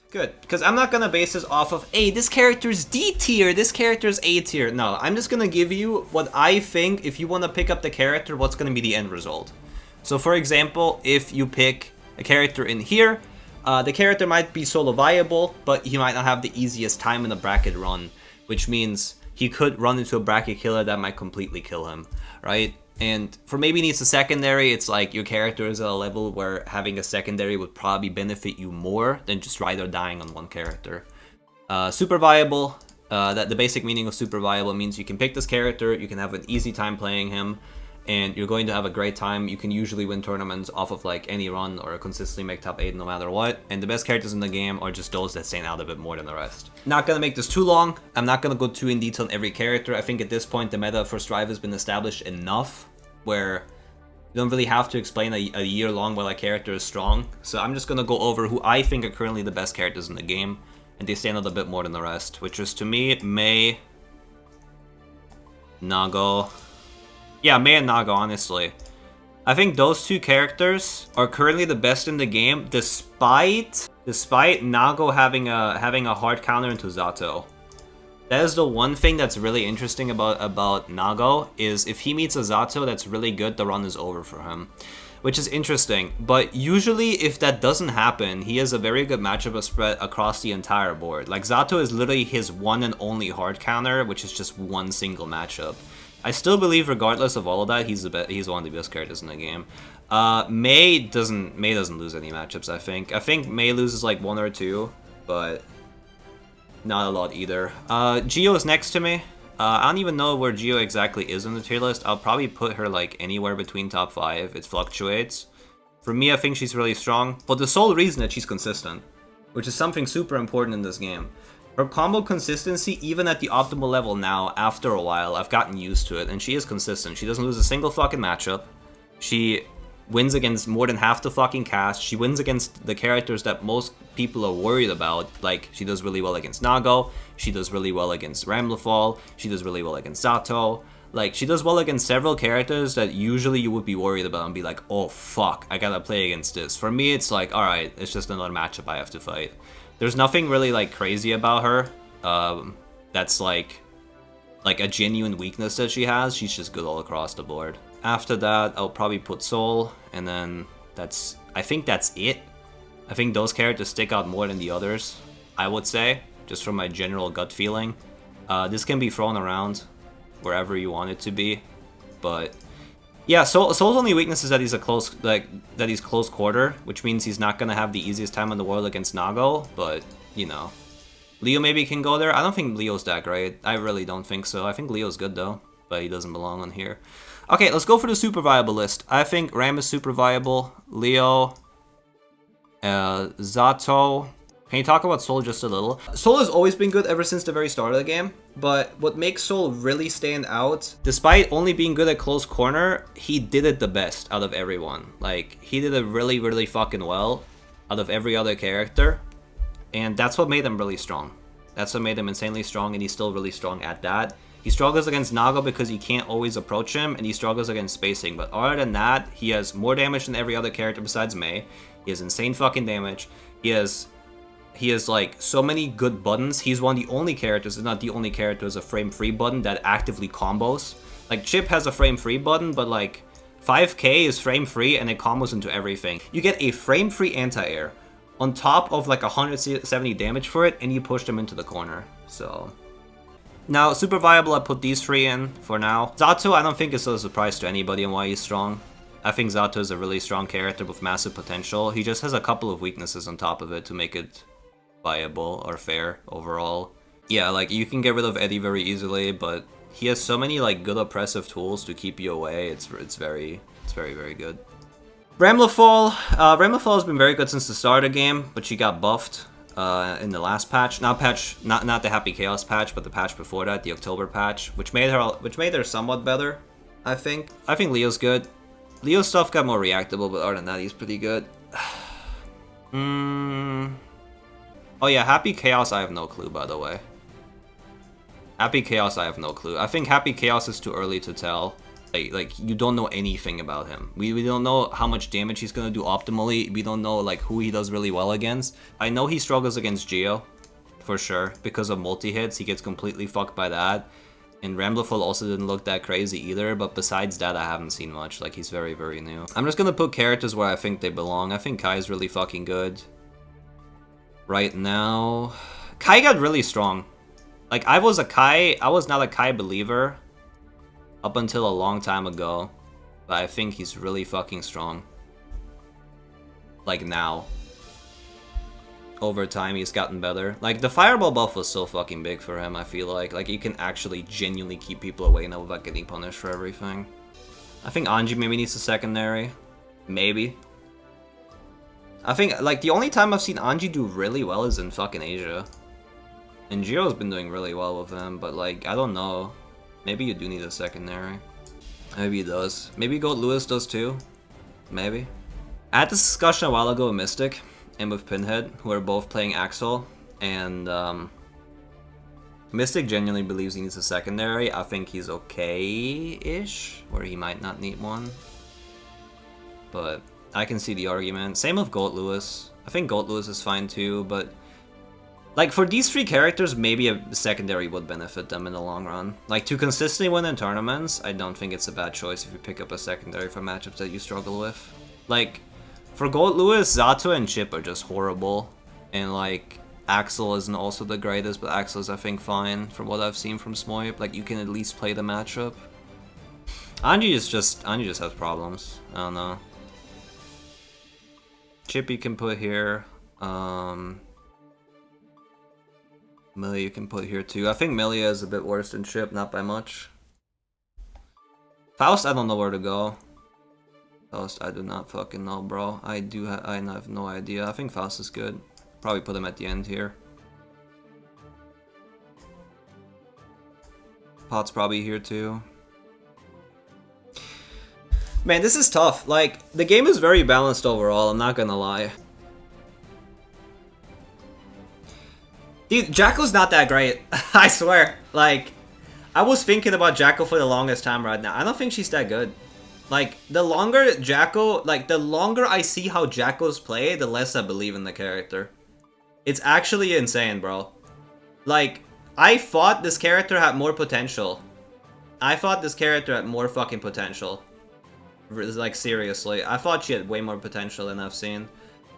Good, because I'm not gonna base this off of, hey, this character's D tier, this character's A tier. No, I'm just gonna give you what I think, if you want to pick up the character, what's gonna be the end result. So for example, if you pick a character in here, the character might be solo viable, but he might not have the easiest time in the bracket run, which means he could run into a bracket killer that might completely kill him, right? And for maybe needs a secondary, it's like your character is at a level where having a secondary would probably benefit you more than just ride or dying on one character. Super viable, that the basic meaning of super viable means you can pick this character, you can have an easy time playing him, and you're going to have a great time. You can usually win tournaments off of like any run or consistently make top 8 no matter what. And the best characters in the game are just those that stand out a bit more than the rest. Not gonna make this too long. I'm not gonna go too in detail on every character. I think at this point the meta for Strive has been established enough where you don't really have to explain a year long while a character is strong. So I'm just gonna go over who I think are currently the best characters in the game, and they stand out a bit more than the rest, which is to me Mei, Nago. Yeah, Mei and Naga, honestly. I think those two characters are currently the best in the game, despite Nago having a hard counter into Zato. That is the one thing that's really interesting about Nago, is if he meets a Zato that's really good, the run is over for him. Which is interesting, but usually if that doesn't happen, he has a very good matchup spread across the entire board. Like, Zato is literally his one and only hard counter, which is just one single matchup. I still believe, regardless of all of that, he's one of the best characters in the game. Mei doesn't lose any matchups. I think Mei loses like 1 or 2, but not a lot either. Geo is next to me. I don't even know where Geo exactly is in the tier list. I'll probably put her like anywhere between top 5. It fluctuates. For me, I think she's really strong, for the sole reason that she's consistent, which is something super important in this game. Her combo consistency, even at the optimal level now, after a while, I've gotten used to it, and she is consistent. She doesn't lose a single fucking matchup. She wins against more than half the fucking cast. She wins against the characters that most people are worried about. Like, she does really well against Nago, she does really well against Ramlefall, she does really well against Zato. Like, she does well against several characters that usually you would be worried about and be like, oh fuck, I gotta play against this. For me, it's like, alright, it's just another matchup I have to fight. There's nothing really like crazy about her that's like a genuine weakness that she has. She's just good all across the board. After that, I'll probably put Soul, and then I think that's it. I think those characters stick out more than the others, I would say, just from my general gut feeling. This can be thrown around wherever you want it to be, but yeah, Soul's only weakness is that he's close quarter, which means he's not gonna have the easiest time in the world against Nago, but you know. Leo maybe can go there. I don't think Leo's that great. I really don't think so. I think Leo's good though, but he doesn't belong on here. Okay, let's go for the super viable list. I think Ram is super viable. Leo, Zato. Can you talk about Soul just a little? Soul has always been good ever since the very start of the game, but what makes Soul really stand out, despite only being good at close corner, he did it the best out of everyone. Like, he did it really, really fucking well out of every other character, and that's what made him really strong. That's what made him insanely strong, and he's still really strong at that. He struggles against Nago because you can't always approach him, and he struggles against spacing, but other than that, he has more damage than every other character besides Mei. He has insane fucking damage. He has like so many good buttons. He's one of the only characters, if not the only character, as a frame free button that actively combos. Like, Chip has a frame free button, but like 5k is frame free and it combos into everything. You get a frame free anti-air on top of like 170 damage for it, and you push them into the corner. So now, super viable, I put these 3 in for now. Zato, I don't think is a surprise to anybody and why he's strong. I think Zato is a really strong character with massive potential. He just has a couple of weaknesses on top of it to make it viable or fair overall. Yeah, like, you can get rid of Eddie very easily, but he has so many like good oppressive tools to keep you away. It's very, very good. Ramlefall has been very good since the start of the game, but she got buffed in the last patch. Not the Happy Chaos patch, but the patch before that, the October patch, which made her somewhat better. I think Leo's good. Leo's stuff got more reactable, but other than that, he's pretty good. Oh yeah, Happy Chaos, I have no clue, by the way. Happy Chaos, I have no clue. I think Happy Chaos is too early to tell. Like you don't know anything about him. We don't know how much damage he's gonna do optimally. We don't know like who he does really well against. I know he struggles against Geo, for sure, because of multi-hits. He gets completely fucked by that. And Rambleful also didn't look that crazy either, but besides that I haven't seen much. Like he's very, very new. I'm just gonna put characters where I think they belong. I think Kai's really fucking good. Right now, Kai got really strong. Like I was not a Kai believer up until a long time ago, but I think he's really fucking strong. Like now. Over time, he's gotten better. Like, the Fireball buff was so fucking big for him, I feel like. Like, you can actually genuinely keep people away now without getting punished for everything. I think Anji maybe needs a secondary. Maybe. I think, like, the only time I've seen Anji do really well is in fucking Asia. And Gio's been doing really well with him, but, like, I don't know. Maybe you do need a secondary. Maybe he does. Maybe Goat Lewis does too. Maybe. I had this discussion a while ago with Mystic and with Pinhead, who are both playing Axel, and Mystic genuinely believes he needs a secondary. I think he's okay-ish, or he might not need one. But I can see the argument. Same with Goat Lewis. I think Goat Lewis is fine too, but like for these three characters, maybe a secondary would benefit them in the long run. Like to consistently win in tournaments, I don't think it's a bad choice if you pick up a secondary for matchups that you struggle with. Like, for Goat Lewis, Zato and Chip are just horrible. And like, Axel isn't also the greatest, but Axel is I think fine from what I've seen from Smoyp. Like you can at least play the matchup. Anji just has problems. I don't know. Chip you can put here. Millie you can put here too. I think Millie is a bit worse than Chip, not by much. Faust, I don't know where to go. Faust, I do not fucking know, bro. I have no idea. I think Faust is good. Probably put him at the end here. Pot's probably here too. Man, this is tough. Like, the game is very balanced overall, I'm not gonna lie. Dude, Jacko's not that great. I swear. Like, I was thinking about Jacko for the longest time right now. I don't think she's that good. Like, the longer I see how Jackos play, the less I believe in the character. It's actually insane, bro. Like, I thought this character had more potential. I thought this character had more fucking potential. Like, seriously. I thought she had way more potential than I've seen.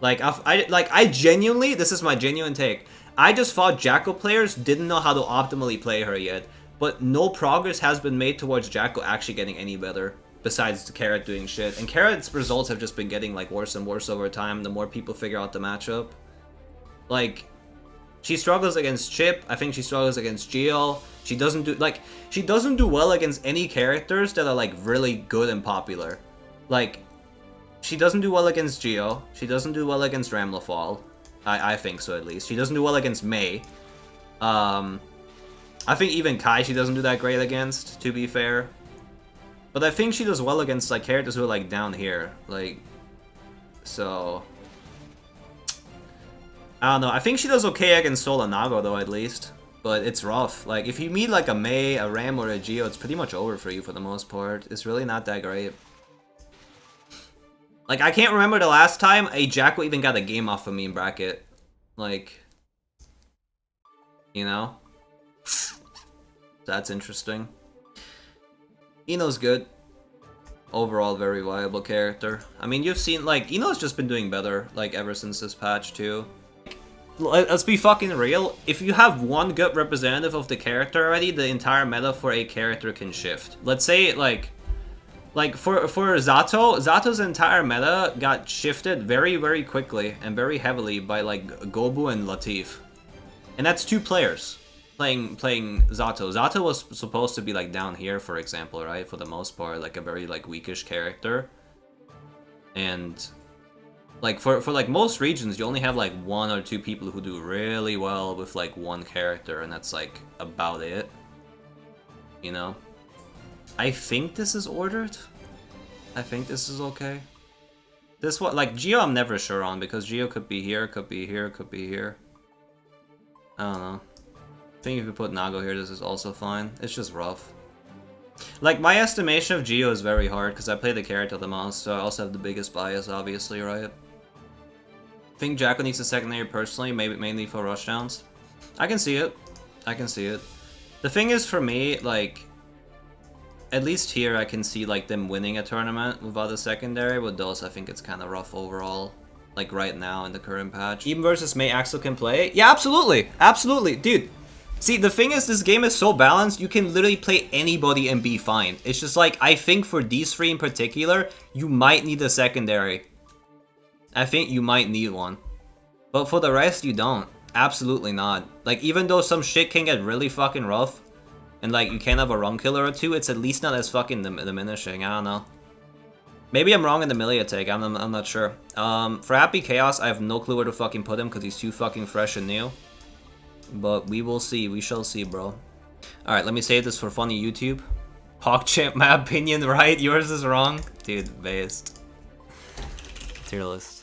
Like, I genuinely, this is my genuine take. I just thought Jacko players didn't know how to optimally play her yet. But no progress has been made towards Jacko actually getting any better. Besides the Carrot doing shit. And Carrot's results have just been getting like worse and worse over time the more people figure out the matchup. Like, she struggles against Chip. I think she struggles against Geo. She doesn't do well against any characters that are like really good and popular. Like, she doesn't do well against Geo. She doesn't do well against Ramlefall. I think so at least. She doesn't do well against Mei. I think even Kai she doesn't do that great against, to be fair. But I think she does well against like characters who are like down here. Like, so I don't know. I think she does okay against Sol and Nago though, at least. But it's rough. Like, if you meet like a Mei, a Ram, or a Geo, it's pretty much over for you for the most part. It's really not that great. Like, I can't remember the last time a Jacko even got a game off of me in bracket. Like, you know? That's interesting. Ino's good. Overall, very viable character. I mean, you've seen, like, Ino's just been doing better, like, ever since this patch, too. Let's be fucking real. If you have one good representative of the character already, the entire meta for a character can shift. Let's say, like for Zato, Zato's entire meta got shifted very, very quickly and very heavily by, like, Gobu and Latif. And that's two players playing Zato. Zato was supposed to be, like, down here, for example, right? For the most part, like, a very, like, weakish character. And like, for like, most regions, you only have, like, one or two people who do really well with, like, one character, and that's, like, about it. You know? I think this is ordered. I think this is okay. This one, like, Geo I'm never sure on, because Geo could be here, could be here, could be here. I don't know. I think if you put Nago here, this is also fine. It's just rough. Like, my estimation of Geo is very hard, because I play the character the most, so I also have the biggest bias, obviously, right? I think Jacko needs a secondary personally, maybe mainly for rushdowns. I can see it. I can see it. The thing is, for me, like, at least here I can see, like, them winning a tournament without a secondary. With those, I think it's kind of rough overall. Like, right now in the current patch. Even versus May Axel can play? Yeah, absolutely! Absolutely! Dude, see, the thing is, this game is so balanced, you can literally play anybody and be fine. It's just like, I think for these three in particular, you might need a secondary. I think you might need one. But for the rest, you don't. Absolutely not. Like, even though some shit can get really fucking rough, and like, you can have a run killer or two, it's at least not as fucking diminishing, I don't know. Maybe I'm wrong in the melee take, I'm not sure. For Happy Chaos, I have no clue where to fucking put him, because he's too fucking fresh and new. But we will see, we shall see, bro. Alright, let me save this for funny YouTube. PogChamp, my opinion, right? Yours is wrong? Dude, based. Tier list.